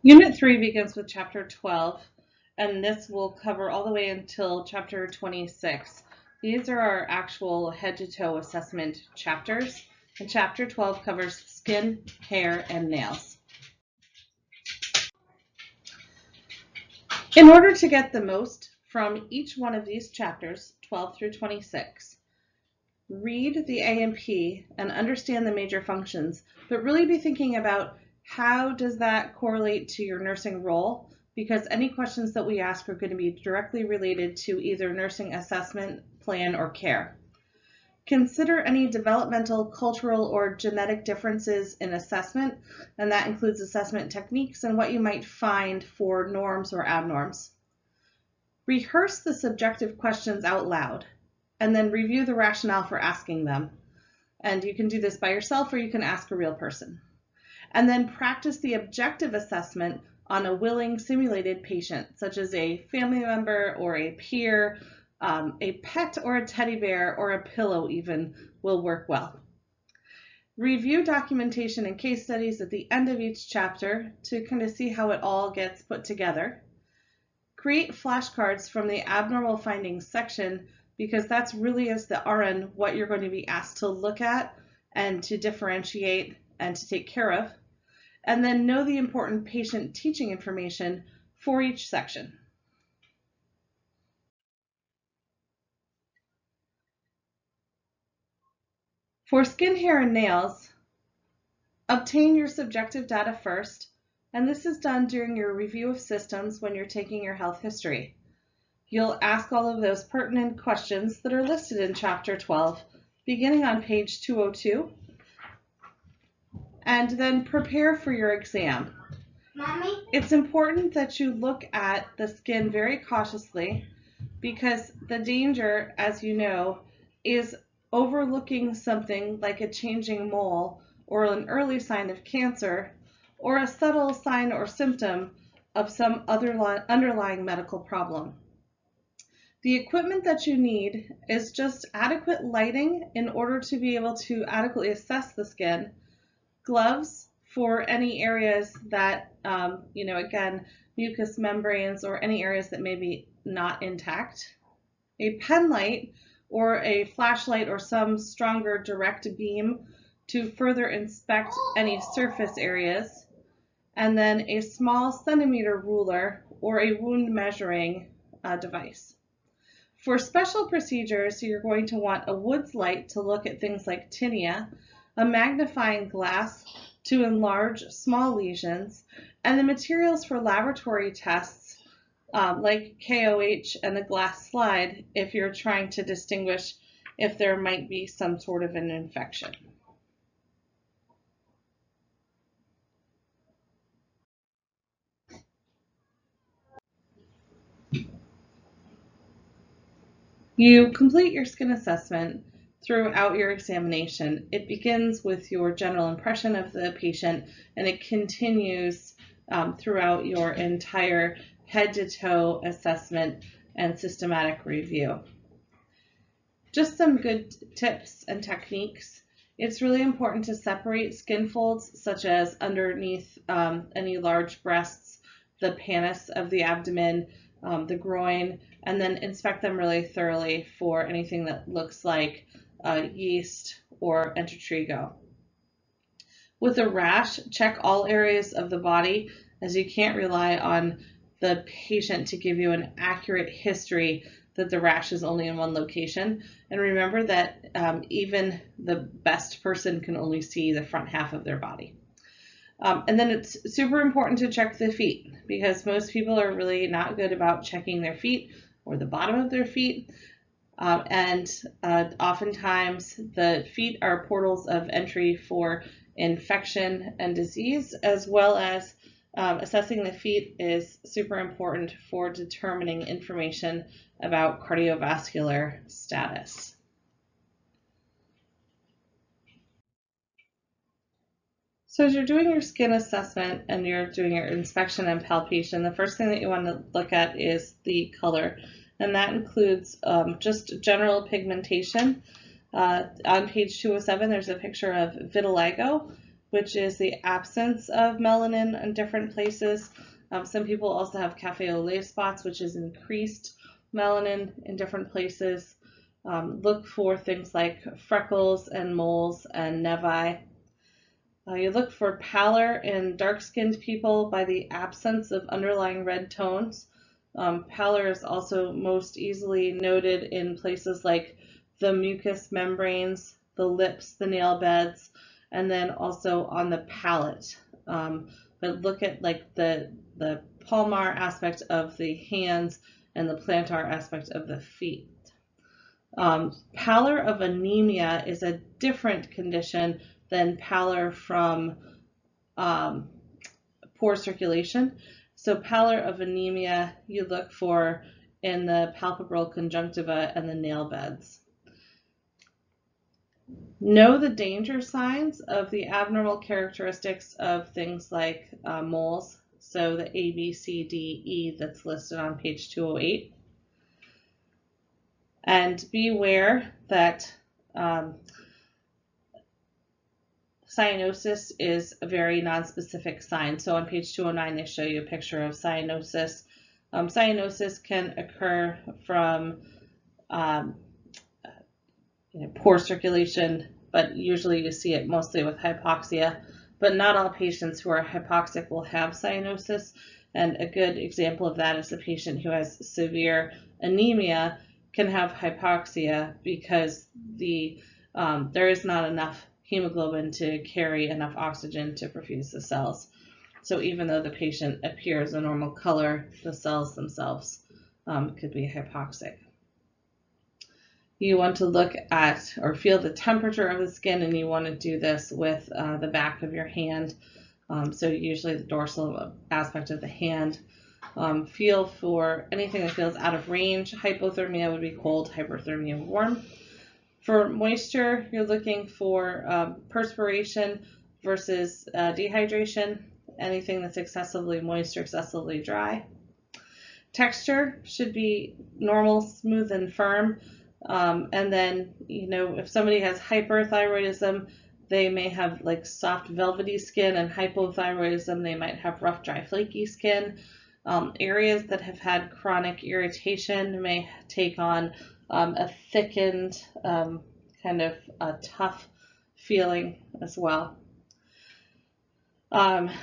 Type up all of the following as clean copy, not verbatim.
Unit 3 begins with Chapter 12, and this will cover all the way until Chapter 26. These are our actual head-to-toe assessment chapters, and Chapter 12 covers skin, hair, and nails. In order to get the most from each one of these chapters, 12 through 26, read the A&P and understand the major functions, but really be thinking about how does that correlate to your nursing role, because any questions that we ask are going to be directly related to either nursing assessment, plan, or care. Consider any developmental, cultural, or genetic differences in assessment, and that includes assessment techniques and what you might find for norms or abnorms. Rehearse the subjective questions out loud, and then review the rationale for asking them. And you can do this by yourself, or you can ask a real person. And then practice the objective assessment on a willing simulated patient, such as a family member or a peer, a pet or a teddy bear or a pillow even will work well. Review documentation and case studies at the end of each chapter to kind of see how it all gets put together. Create flashcards from the abnormal findings section, because that's really, as the RN, what you're going to be asked to look at and to differentiate and to take care of. And then know the important patient teaching information for each section. For skin, hair, and nails, obtain your subjective data first, and this is done during your review of systems when you're taking your health history. You'll ask all of those pertinent questions that are listed in Chapter 12, beginning on page 202, and then prepare for your exam. Mommy? It's important that you look at the skin very cautiously, because the danger, as you know, is overlooking something like a changing mole or an early sign of cancer or a subtle sign or symptom of some other underlying medical problem. The equipment that you need is just adequate lighting in order to be able to adequately assess the skin, gloves for any areas that, again, mucous membranes or any areas that may be not intact, a pen light or a flashlight or some stronger direct beam to further inspect any surface areas, and then a small centimeter ruler or a wound measuring device. For special procedures, you're going to want a Woods light to look at things like tinea, a magnifying glass to enlarge small lesions, and the materials for laboratory tests like KOH and the glass slide if you're trying to distinguish if there might be some sort of an infection. You complete your skin assessment throughout your examination. It begins with your general impression of the patient, and it continues throughout your entire head-to-toe assessment and systematic review. Just some good tips and techniques. It's really important to separate skin folds, such as underneath any large breasts, the pannus of the abdomen, the groin, and then inspect them really thoroughly for anything that looks like yeast or enterigo. With a rash, check all areas of the body, as you can't rely on the patient to give you an accurate history that the rash is only in one location. And remember that even the best person can only see the front half of their body. And then it's super important to check the feet, because most people are really not good about checking their feet or the bottom of their feet. Oftentimes the feet are portals of entry for infection and disease, as well as assessing the feet is super important for determining information about cardiovascular status. So as you're doing your skin assessment and you're doing your inspection and palpation, the first thing that you want to look at is the color, and that includes just general pigmentation. On page 207, there's a picture of vitiligo, which is the absence of melanin in different places. Some people also have cafe au lait spots, which is increased melanin in different places. Look for things like freckles and moles and nevi. You look for pallor in dark-skinned people by the absence of underlying red tones. Pallor is also most easily noted in places like the mucous membranes, the lips, the nail beds, and then also on the palate. But look at like the palmar aspect of the hands and the plantar aspect of the feet. Pallor of anemia is a different condition than pallor from poor circulation. So pallor of anemia you look for in the palpebral conjunctiva and the nail beds. Know the danger signs of the abnormal characteristics of things like moles, so the A, B, C, D, E that's listed on page 208. And beware that cyanosis is a very nonspecific sign. So on page 209, they show you a picture of cyanosis. Cyanosis can occur from poor circulation, but usually you see it mostly with hypoxia. But not all patients who are hypoxic will have cyanosis. And a good example of that is the patient who has severe anemia can have hypoxia because there is not enough hemoglobin to carry enough oxygen to perfuse the cells. So even though the patient appears a normal color, the cells themselves could be hypoxic. You want to look at or feel the temperature of the skin, and you want to do this with the back of your hand. So usually the dorsal aspect of the hand. Feel for anything that feels out of range. Hypothermia would be cold, hyperthermia warm. For moisture, you're looking for perspiration versus dehydration, anything that's excessively moist or excessively dry. Texture should be normal, smooth, and firm. And then, if somebody has hyperthyroidism, they may have like soft velvety skin, and hypothyroidism, they might have rough, dry, flaky skin. Areas that have had chronic irritation may take on a thickened, kind of a tough feeling as well.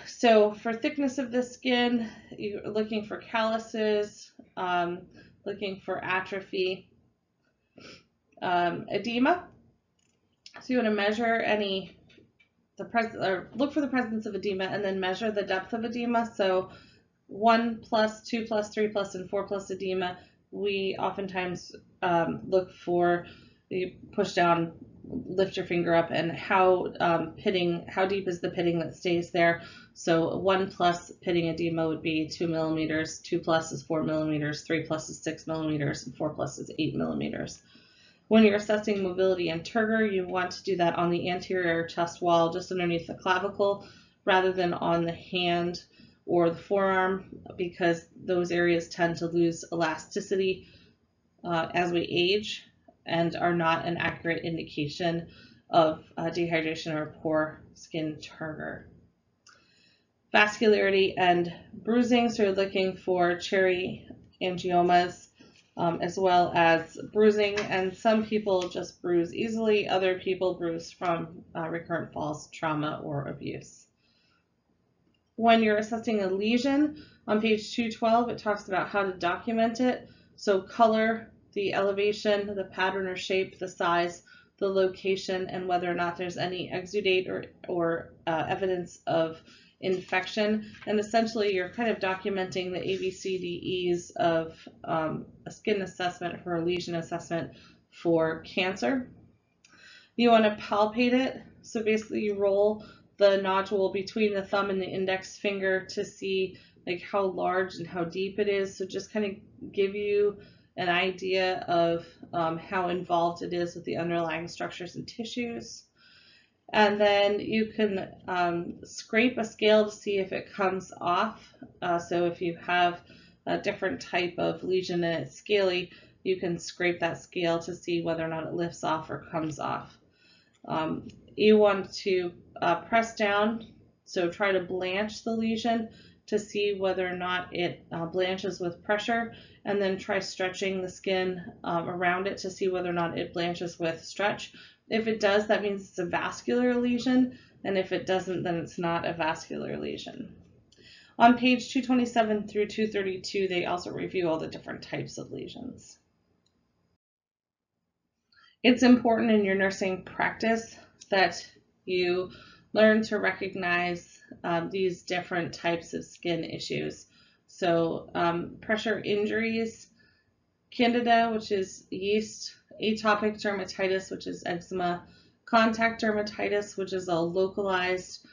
So for thickness of the skin, you're looking for calluses, looking for atrophy, edema. So you want to measure look for the presence of edema and then measure the depth of edema. So 1+, 2+, 3+, and 4+ edema. We oftentimes look for, you push down, lift your finger up, and how deep is the pitting that stays there. So 1+ pitting edema would be 2 millimeters, 2+ is 4 millimeters, 3+ is 6 millimeters, and 4+ is 8 millimeters. When you're assessing mobility and turgor, you want to do that on the anterior chest wall, just underneath the clavicle, rather than on the hand or the forearm, because those areas tend to lose elasticity as we age and are not an accurate indication of dehydration or poor skin turgor. Vascularity and bruising, so you're looking for cherry angiomas as well as bruising, and some people just bruise easily, other people bruise from recurrent falls, trauma, or abuse. When you're assessing a lesion, on page 212, it talks about how to document it. So color, the elevation, the pattern or shape, the size, the location, and whether or not there's any exudate or evidence of infection. And essentially, you're kind of documenting the ABCDEs of a skin assessment for a lesion assessment for cancer. You want to palpate it. So basically, you roll the nodule between the thumb and the index finger to see like how large and how deep it is. So just kind of give you an idea of how involved it is with the underlying structures and tissues. And then you can scrape a scale to see if it comes off. So if you have a different type of lesion and it's scaly, you can scrape that scale to see whether or not it lifts off or comes off. you want to press down, so try to blanch the lesion to see whether or not it blanches with pressure, and then try stretching the skin around it to see whether or not it blanches with stretch. If it does, that means it's a vascular lesion, and if it doesn't, then it's not a vascular lesion. On page 227 through 232, they also review all the different types of lesions. It's important in your nursing practice that you learn to recognize these different types of skin issues. So pressure injuries, candida, which is yeast, atopic dermatitis, which is eczema, contact dermatitis, which is a localized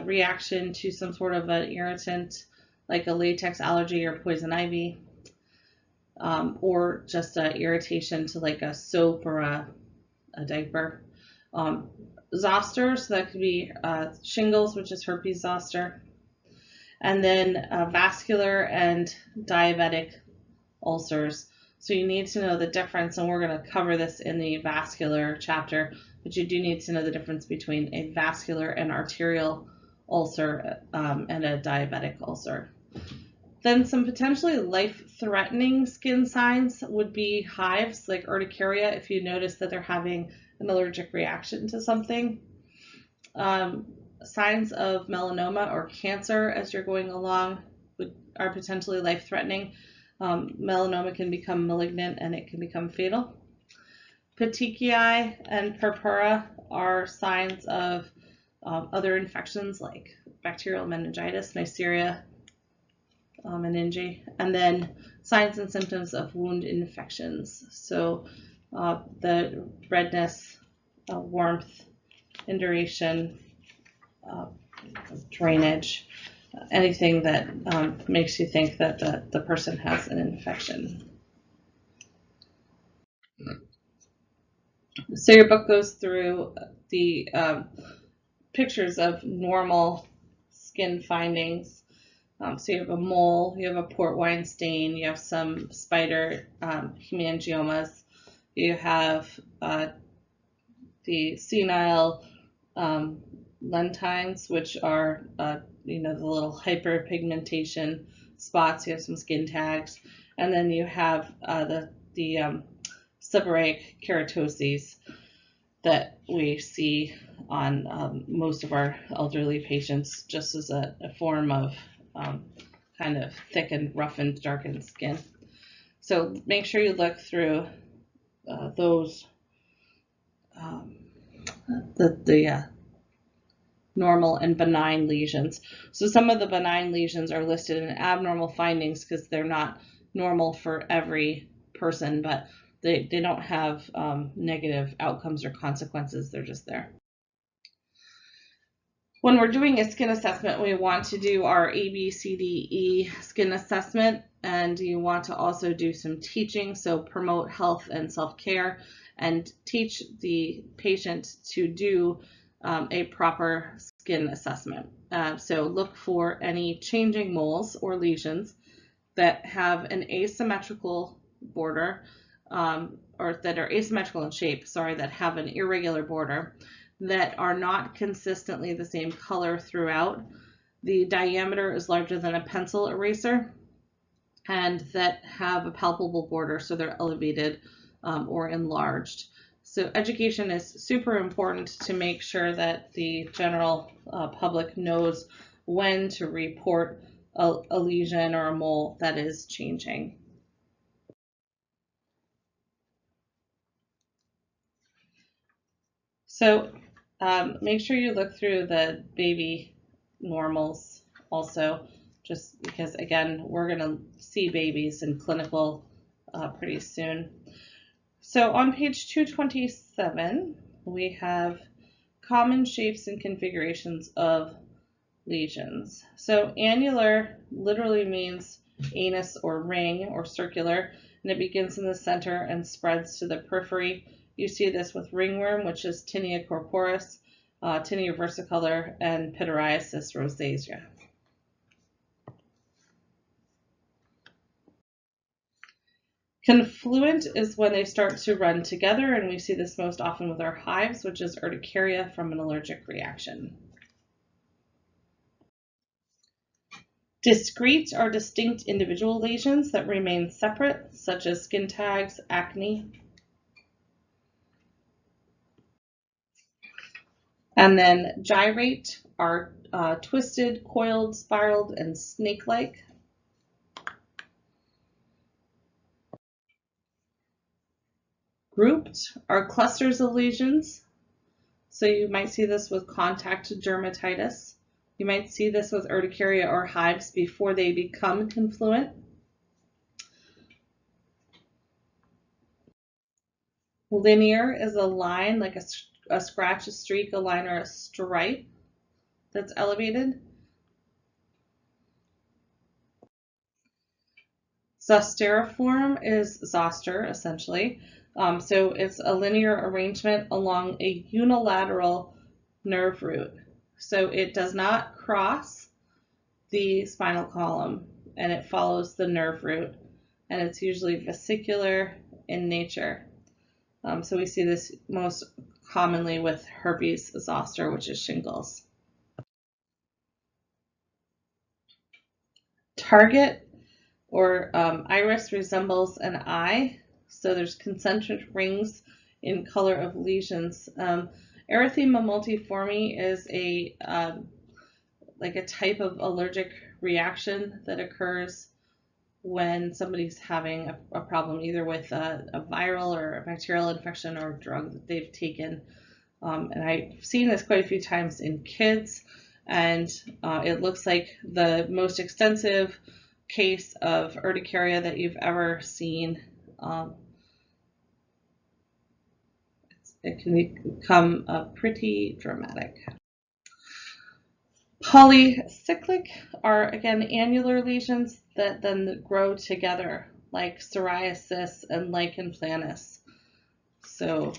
reaction to some sort of an irritant like a latex allergy or poison ivy, or just an irritation to like a soap or a diaper. Zoster, so that could be shingles, which is herpes zoster, and then vascular and diabetic ulcers. So you need to know the difference, and we're going to cover this in the vascular chapter, but you do need to know the difference between a vascular and arterial ulcer and a diabetic ulcer. Then some potentially life-threatening skin signs would be hives, like urticaria, if you notice that they're having an allergic reaction to something. Signs of melanoma or cancer as you're going along are potentially life-threatening. Melanoma can become malignant and it can become fatal. Petechiae and purpura are signs of other infections like bacterial meningitis, Neisseria meningi, and then signs and symptoms of wound infections. So the redness, warmth, induration, drainage, anything that makes you think that the person has an infection. So your book goes through the pictures of normal skin findings. So you have a mole, you have a port wine stain, you have some spider hemangiomas, you have the senile lentines, which are the little hyperpigmentation spots. You have some skin tags, and then you have the seborrheic keratoses that we see on most of our elderly patients, just as a form of kind of thickened, roughened, darkened skin. So make sure you look through those the normal and benign lesions. So some of the benign lesions are listed in abnormal findings because they're not normal for every person, but they don't have negative outcomes or consequences. They're just there. When we're doing a skin assessment, we want to do our ABCDE skin assessment, and you want to also do some teaching, so promote health and self-care, and teach the patient to do a proper skin assessment. So look for any changing moles or lesions that have an asymmetrical border, or that are asymmetrical in shape, that have an irregular border, that are not consistently the same color throughout. The diameter is larger than a pencil eraser, and that have a palpable border, so they're elevated or enlarged. So education is super important to make sure that the general public knows when to report a lesion or a mole that is changing. So make sure you look through the baby normals also, just because, again, we're going to see babies in clinical pretty soon. So on page 227, we have common shapes and configurations of lesions. So annular literally means anus or ring or circular, and it begins in the center and spreads to the periphery. You see this with ringworm, which is tinea corporis, tinea versicolor, and pityriasis rosacea. Confluent is when they start to run together, and we see this most often with our hives, which is urticaria from an allergic reaction. Discrete are distinct individual lesions that remain separate, such as skin tags, acne. And then gyrate are twisted, coiled, spiraled, and snake-like. Grouped are clusters of lesions. So you might see this with contact dermatitis. You might see this with urticaria or hives before they become confluent. Linear is a line, like a scratch, a streak, a line, or a stripe that's elevated. Zosteriform is zoster, essentially. So it's a linear arrangement along a unilateral nerve root. So it does not cross the spinal column, and it follows the nerve root, and it's usually vesicular in nature. So we see this most commonly with herpes zoster, which is shingles. Target or iris resembles an eye, so there's concentric rings in color of lesions. Erythema multiforme is a like a type of allergic reaction that occurs when somebody's having a problem either with a viral or a bacterial infection or a drug that they've taken. And I've seen this quite a few times in kids, and it looks like the most extensive case of urticaria that you've ever seen. It can become pretty dramatic. Polycyclic are, again, annular lesions that then grow together, like psoriasis and lichen planus. So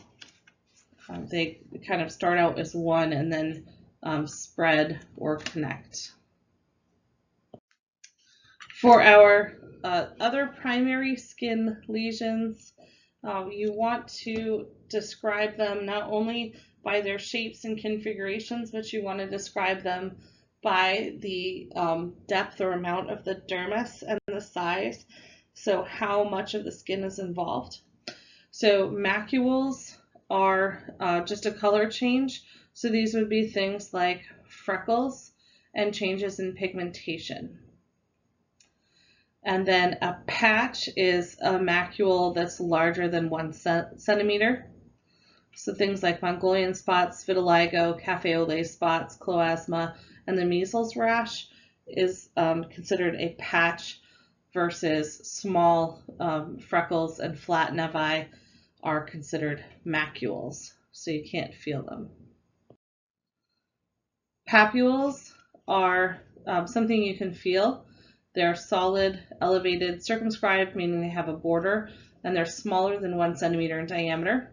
they kind of start out as one and then spread or connect. For our other primary skin lesions, you want to describe them not only by their shapes and configurations, but you want to describe them by the depth or amount of the dermis and the size, so how much of the skin is involved. So macules are just a color change, so these would be things like freckles and changes in pigmentation. And then a patch is a macule that's larger than 1 centimeter. So things like Mongolian spots, vitiligo, cafe au lait spots, chloasma, and the measles rash is considered a patch, versus small freckles and flat nevi are considered macules, so you can't feel them. Papules are something you can feel. They're solid, elevated, circumscribed, meaning they have a border, and they're smaller than 1 centimeter in diameter.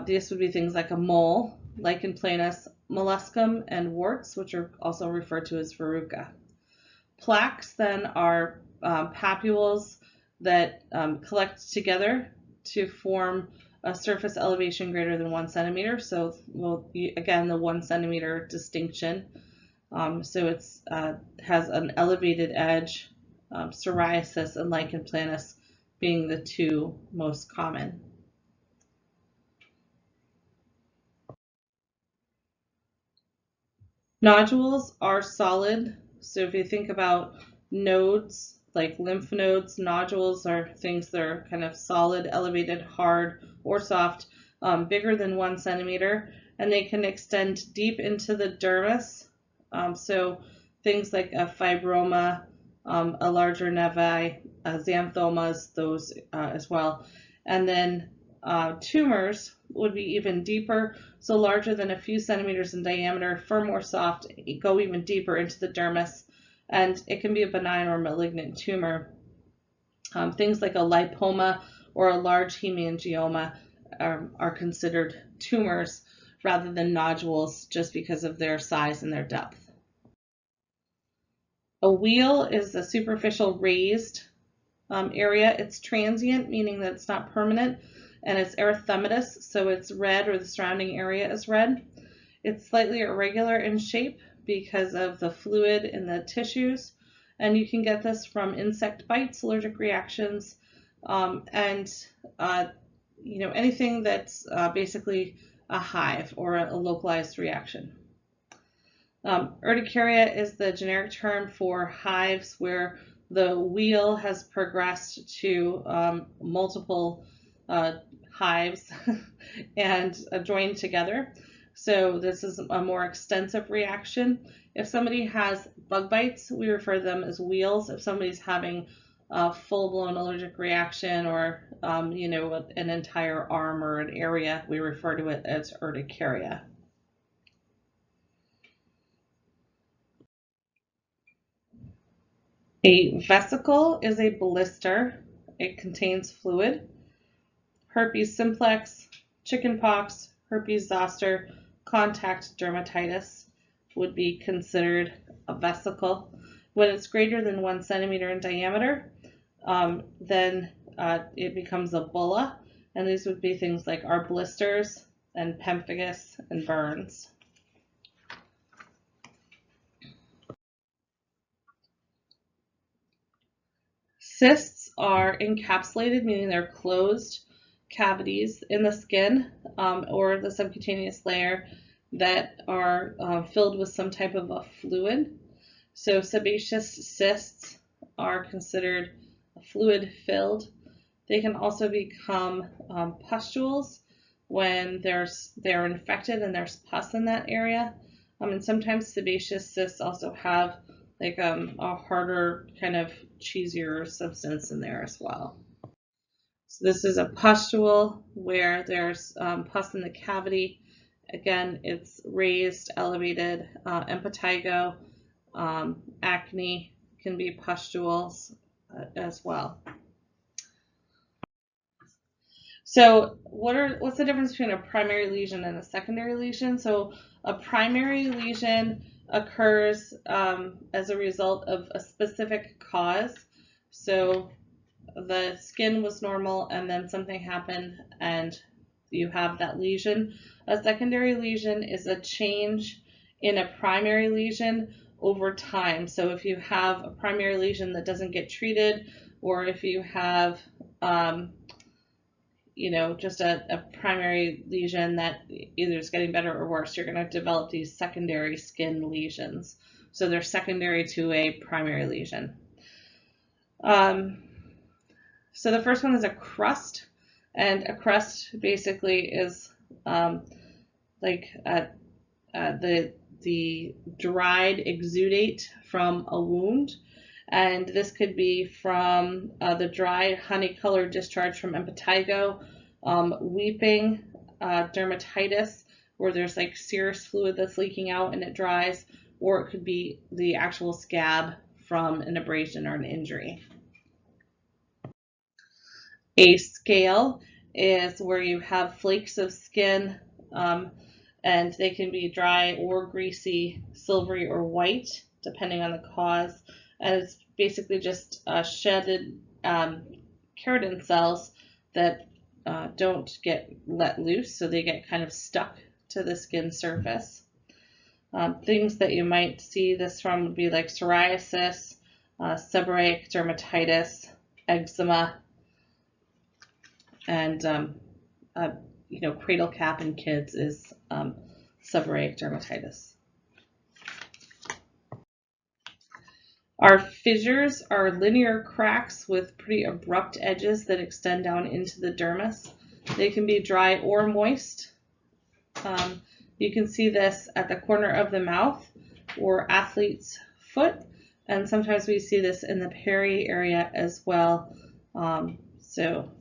These would be things like a mole, lichen planus, molluscum, and warts, which are also referred to as verruca. Plaques then are papules that collect together to form a surface elevation greater than 1 centimeter. So again, the 1 centimeter distinction. So it's has an elevated edge, psoriasis and lichen planus being the two most common. Nodules are solid. So if you think about nodes, like lymph nodes, nodules are things that are kind of solid, elevated, hard, or soft, bigger than 1 centimeter, and they can extend deep into the dermis. So things like a fibroma, a larger nevi, xanthomas, those as well. And then tumors would be even deeper, so larger than a few centimeters in diameter, firm or soft, go even deeper into the dermis, and it can be a benign or malignant tumor. Things like a lipoma or a large hemangioma are considered tumors rather than nodules, just because of their size and their depth. A wheal is a superficial raised area. It's transient, meaning that it's not permanent, and it's erythematous, so it's red or the surrounding area is red. It's slightly irregular in shape because of the fluid in the tissues, and you can get this from insect bites, allergic reactions, and anything that's basically a hive or a localized reaction. Urticaria is the generic term for hives where the wheel has progressed to multiple hives and joined together. So this is a more extensive reaction. If somebody has bug bites, we refer to them as wheels. If somebody's having a full-blown allergic reaction or an entire arm or an area, we refer to it as urticaria. A vesicle is a blister. It contains fluid. Herpes simplex, chickenpox, herpes zoster, contact dermatitis would be considered a vesicle. When it's greater than 1 centimeter in diameter, then it becomes a bulla, and these would be things like our blisters and pemphigus and burns. Cysts are encapsulated, meaning they're closed cavities in the skin or the subcutaneous layer that are filled with some type of a fluid. So sebaceous cysts are considered fluid-filled. They can also become pustules when they're infected and there's pus in that area. And sometimes sebaceous cysts also have like a harder kind of cheesier substance in there as well. So this is a pustule where there's pus in the cavity. Again, it's raised, elevated, impetigo, acne can be pustules as well. So what's the difference between a primary lesion and a secondary lesion? So a primary lesion occurs as a result of a specific cause. So the skin was normal and then something happened and you have that lesion. A secondary lesion is a change in a primary lesion over time. So if you have a primary lesion that doesn't get treated, or if you have just a primary lesion that either is getting better or worse, you're going to develop these secondary skin lesions. So they're secondary to a primary lesion. So the first one is a crust, and a crust basically is the dried exudate from a wound. And this could be from the dried honey-colored discharge from impetigo, weeping, dermatitis, where there's like serous fluid that's leaking out and it dries, or it could be the actual scab from an abrasion or an injury. A scale is where you have flakes of skin, and they can be dry or greasy, silvery or white, depending on the cause. And it's basically just shedded keratin cells that don't get let loose, so they get kind of stuck to the skin surface. Things that you might see this from would be like psoriasis, seborrheic dermatitis, eczema, and cradle cap in kids is seborrheic dermatitis. Our fissures are linear cracks with pretty abrupt edges that extend down into the dermis. They can be dry or moist. You can see this at the corner of the mouth or athlete's foot, and sometimes we see this in the peri area as well. No.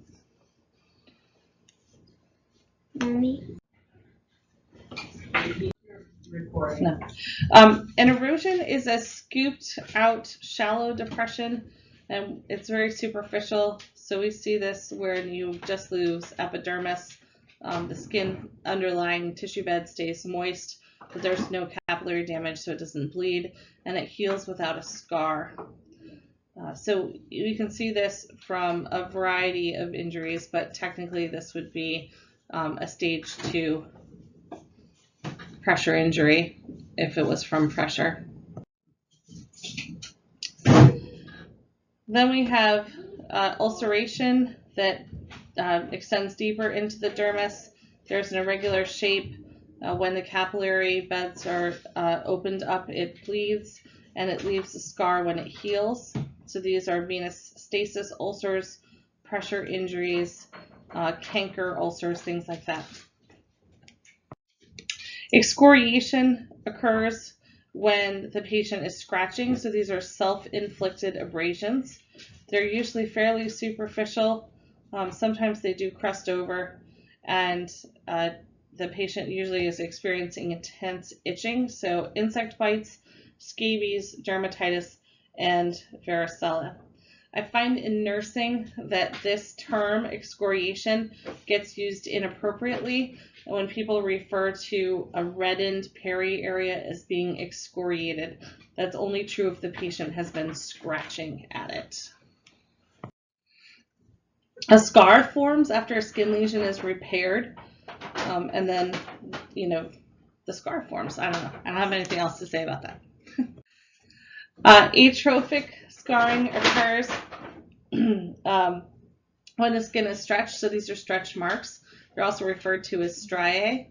An erosion is a scooped out shallow depression, and it's very superficial. So we see this when you just lose epidermis. The skin underlying tissue bed stays moist, but there's no capillary damage, so it doesn't bleed, and it heals without a scar. So you can see this from a variety of injuries, but technically this would be a stage 2 pressure injury if it was from pressure. Then we have ulceration that extends deeper into the dermis. There's an irregular shape. When the capillary beds are opened up, it bleeds and it leaves a scar when it heals. So these are venous stasis ulcers, pressure injuries, canker ulcers, things like that. Excoriation occurs when the patient is scratching. So these are self-inflicted abrasions. They're usually fairly superficial. Sometimes they do crust over, and the patient usually is experiencing intense itching. So insect bites, scabies, dermatitis, and varicella. I find in nursing that this term, excoriation, gets used inappropriately when people refer to a reddened peri area as being excoriated. That's only true if the patient has been scratching at it. A scar forms after a skin lesion is repaired, and then, the scar forms. I don't know. I don't have anything else to say about that. Atrophic scarring occurs when the skin is stretched. So these are stretch marks. They're also referred to as striae.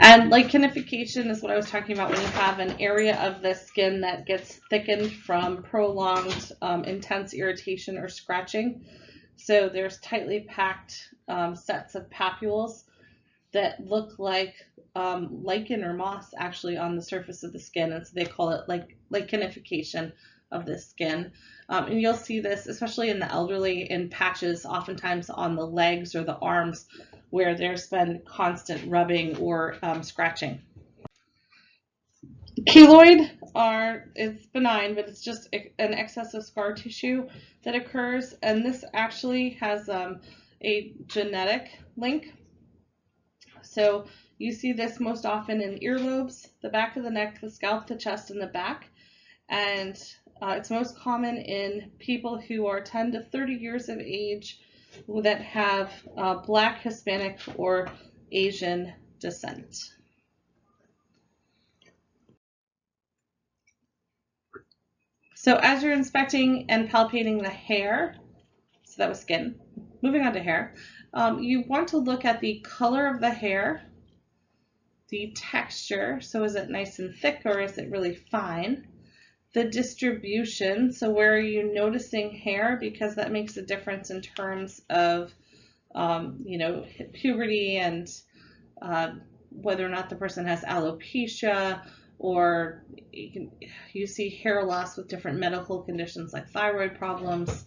And lichenification is what I was talking about when you have an area of the skin that gets thickened from prolonged intense irritation or scratching. So there's tightly packed sets of papules that look like lichen or moss actually on the surface of the skin, and so they call it lichenification of the skin. And you'll see this especially in the elderly in patches, oftentimes on the legs or the arms, where there's been constant rubbing or scratching. Keloid it's benign, but it's just an excess of scar tissue that occurs, and this actually has a genetic link. So you see this most often in earlobes, the back of the neck, the scalp, the chest, and the back. And it's most common in people who are 10 to 30 years of age that have Black, Hispanic, or Asian descent. So as you're inspecting and palpating the hair, so that was skin, moving on to hair, you want to look at the color of the hair, the texture, so is it nice and thick or is it really fine? The distribution, so where are you noticing hair, because that makes a difference in terms of puberty and whether or not the person has alopecia, or you see hair loss with different medical conditions like thyroid problems.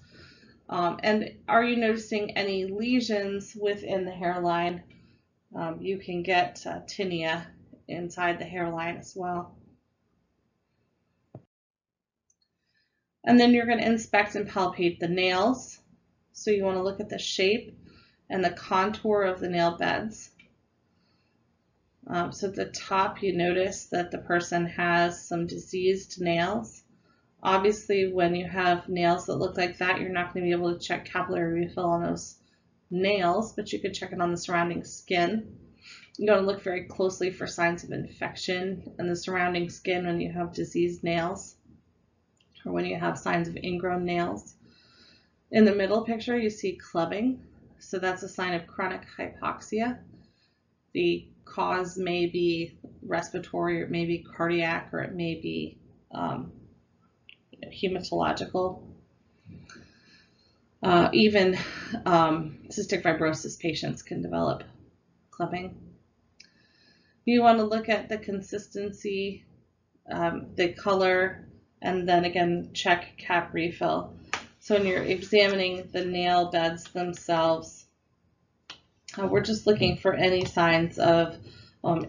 And are you noticing any lesions within the hairline? You can get tinea inside the hairline as well. And then you're going to inspect and palpate the nails. So you want to look at the shape and the contour of the nail beds. So at the top, you notice that the person has some diseased nails. Obviously, when you have nails that look like that, you're not going to be able to check capillary refill on those nails, but you could check it on the surrounding skin. You're going to look very closely for signs of infection in the surrounding skin when you have diseased nails, or when you have signs of ingrown nails. In the middle picture, you see clubbing. So that's a sign of chronic hypoxia. The cause may be respiratory, or it may be cardiac, or it may be hematological. Even cystic fibrosis patients can develop clubbing. You want to look at the consistency, the color, and then again check cap refill. So when you're examining the nail beds themselves, we're just looking for any signs of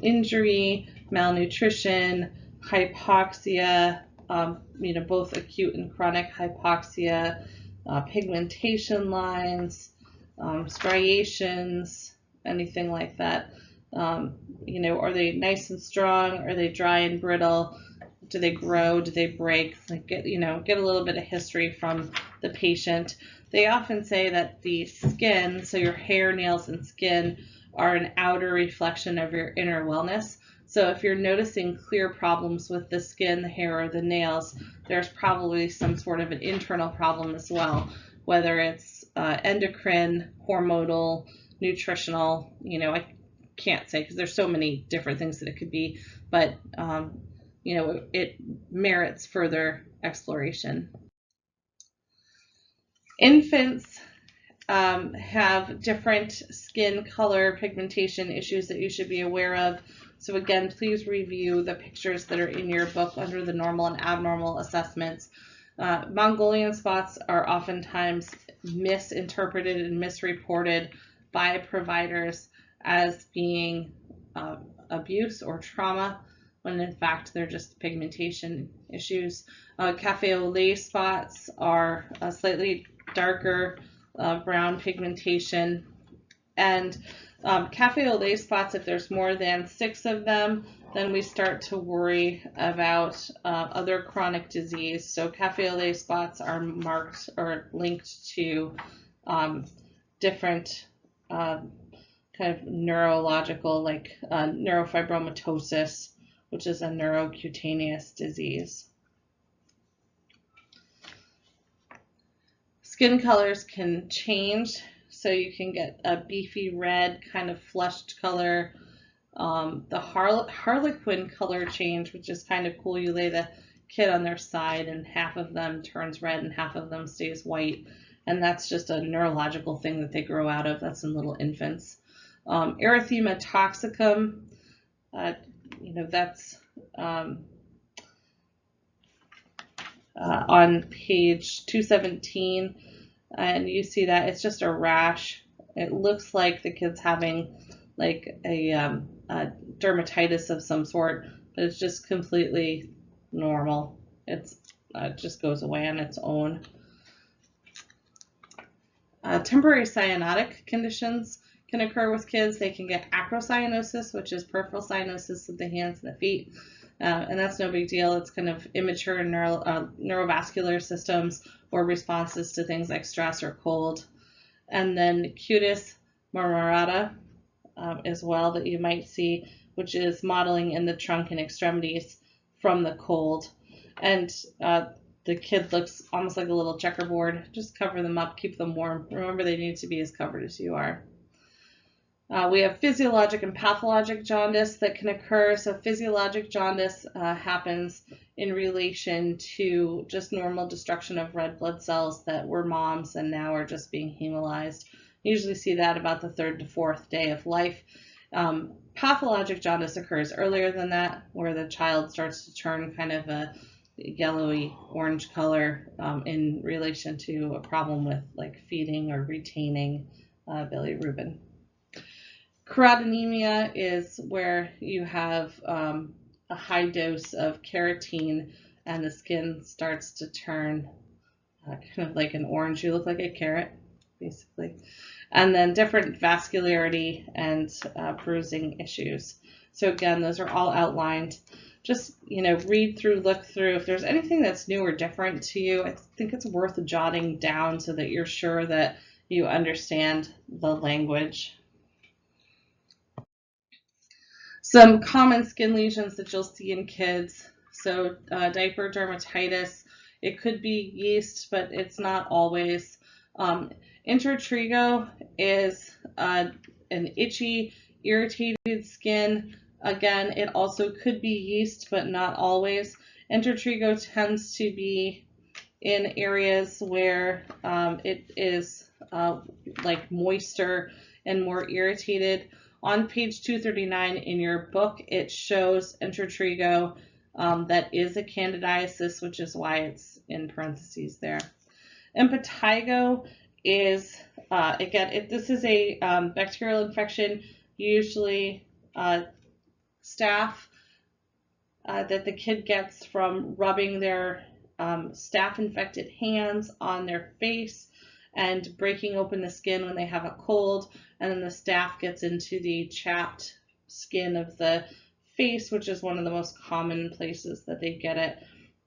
injury, malnutrition, hypoxia, both acute and chronic hypoxia, pigmentation lines, striations, anything like that. Are they nice and strong? Are they dry and brittle? Do they grow? Do they break? Like get a little bit of history from the patient. They often say that the skin, so your hair, nails, and skin, are an outer reflection of your inner wellness. So if you're noticing clear problems with the skin, the hair, or the nails, there's probably some sort of an internal problem as well, whether it's endocrine, hormonal, nutritional. I can't say because there's so many different things that it could be, but it merits further exploration. Infants have different skin color pigmentation issues that you should be aware of. So again, please review the pictures that are in your book under the normal and abnormal assessments. Mongolian spots are oftentimes misinterpreted and misreported by providers as being abuse or trauma, when in fact they're just pigmentation issues. Cafe au lait spots are a slightly darker brown pigmentation, and cafe au lait spots, if there's more than 6 of them, then we start to worry about other chronic disease. So cafe au lait spots are marked or linked to different kind of neurological, like neurofibromatosis, which is a neurocutaneous disease. Skin colors can change, so you can get a beefy red, kind of flushed color. The harlequin color change, which is kind of cool. You lay the kid on their side and half of them turns red and half of them stays white, and that's just a neurological thing that they grow out of. That's in little infants. Erythema toxicum, that's on page 217, and you see that it's just a rash. It looks like the kid's having like a dermatitis of some sort, but it's just completely normal. It just goes away on its own. Temporary cyanotic conditions can occur with kids. They can get acrocyanosis, which is peripheral cyanosis of the hands and the feet. And that's no big deal. It's kind of immature neurovascular systems or responses to things like stress or cold. And then cutis marmorata as well that you might see, which is modeling in the trunk and extremities from the cold. And the kid looks almost like a little checkerboard. Just cover them up, keep them warm. Remember, they need to be as covered as you are. We have physiologic and pathologic jaundice that can occur. So physiologic jaundice happens in relation to just normal destruction of red blood cells that were moms and now are just being hemolyzed. You usually see that about the 3rd to 4th day of life. Pathologic jaundice occurs earlier than that, where the child starts to turn kind of a yellowy orange color in relation to a problem with like feeding or retaining bilirubin. Keratinemia is where you have a high dose of keratin and the skin starts to turn kind of like an orange. You look like a carrot, basically. And then different vascularity and bruising issues. So again, those are all outlined. Just, read through, look through. If there's anything that's new or different to you, I think it's worth jotting down so that you're sure that you understand the language. Some common skin lesions that you'll see in kids. So diaper dermatitis, it could be yeast, but it's not always. Intertrigo is an itchy, irritated skin. Again, it also could be yeast, but not always. Intertrigo tends to be in areas where it is like moister and more irritated. On page 239 in your book, it shows intertrigo that is a candidiasis, which is why it's in parentheses there. Impetigo is, again, this is a bacterial infection, usually staph that the kid gets from rubbing their staph-infected hands on their face and breaking open the skin when they have a cold, and then the staph gets into the chapped skin of the face, which is one of the most common places that they get it.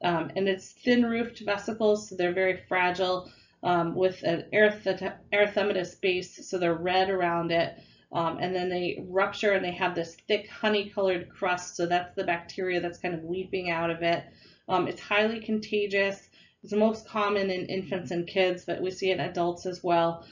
And it's thin-roofed vesicles, so they're very fragile, with an erythematous base, so they're red around it. And then they rupture and they have this thick honey-colored crust, so that's the bacteria that's kind of weeping out of it. It's highly contagious. It's most common in infants and kids, but we see it in adults as well.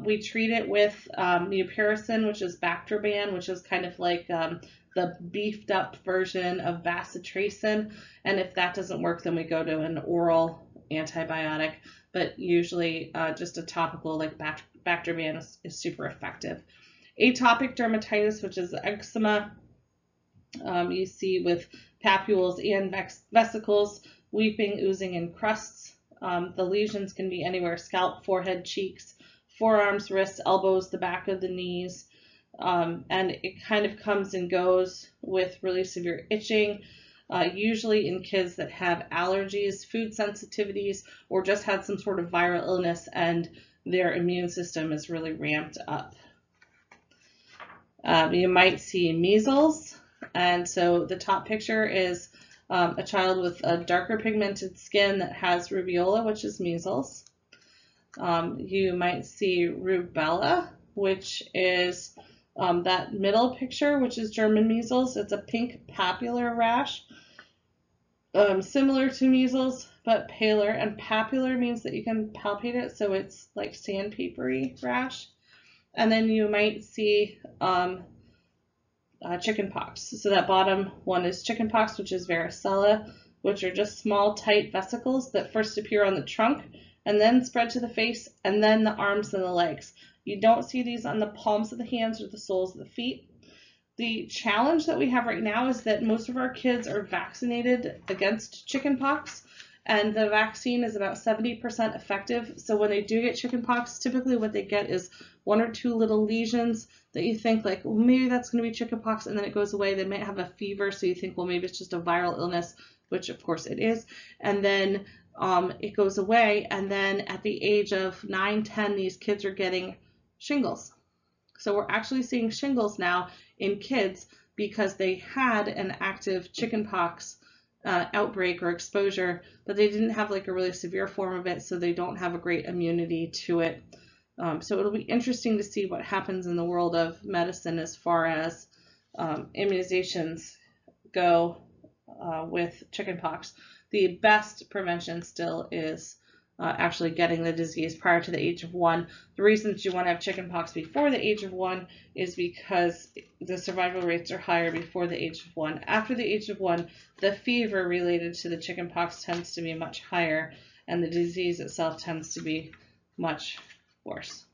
We treat it with mupirocin, which is Bactroban, which is kind of like the beefed up version of bacitracin. And if that doesn't work, then we go to an oral antibiotic, but usually just a topical like Bactroban is super effective. Atopic dermatitis, which is eczema, you see with papules and vesicles, weeping, oozing, and crusts. The lesions can be anywhere: scalp, forehead, cheeks, forearms, wrists, elbows, the back of the knees. And it kind of comes and goes with really severe itching, usually in kids that have allergies, food sensitivities, or just had some sort of viral illness and their immune system is really ramped up. You might see measles, and so the top picture is a child with a darker pigmented skin that has rubeola, which is measles. You might see rubella, which is that middle picture, which is German measles. It's a pink papular rash, similar to measles, but paler. And papular means that you can palpate it, so it's like sandpapery rash. And then you might see chickenpox. So that bottom one is chickenpox, which is varicella, which are just small, tight vesicles that first appear on the trunk and then spread to the face and then the arms and the legs. You don't see these on the palms of the hands or the soles of the feet. The challenge that we have right now is that most of our kids are vaccinated against chickenpox, and the vaccine is about 70% effective. So when they do get chickenpox, typically what they get is 1 or 2 little lesions that you think like, well, maybe that's going to be chickenpox, and then it goes away. They might have a fever, so you think, well, maybe it's just a viral illness, which of course it is. And then it goes away, and then at the age of 9, 10, these kids are getting shingles. So we're actually seeing shingles now in kids because they had an active chickenpox outbreak or exposure, but they didn't have like a really severe form of it, so they don't have a great immunity to it. So it'll be interesting to see what happens in the world of medicine as far as immunizations go with chickenpox. The best prevention still is actually getting the disease prior to the age of 1. The reason that you want to have chickenpox before the age of 1 is because the survival rates are higher before the age of 1. After the age of 1, the fever related to the chickenpox tends to be much higher, and the disease itself tends to be much worse.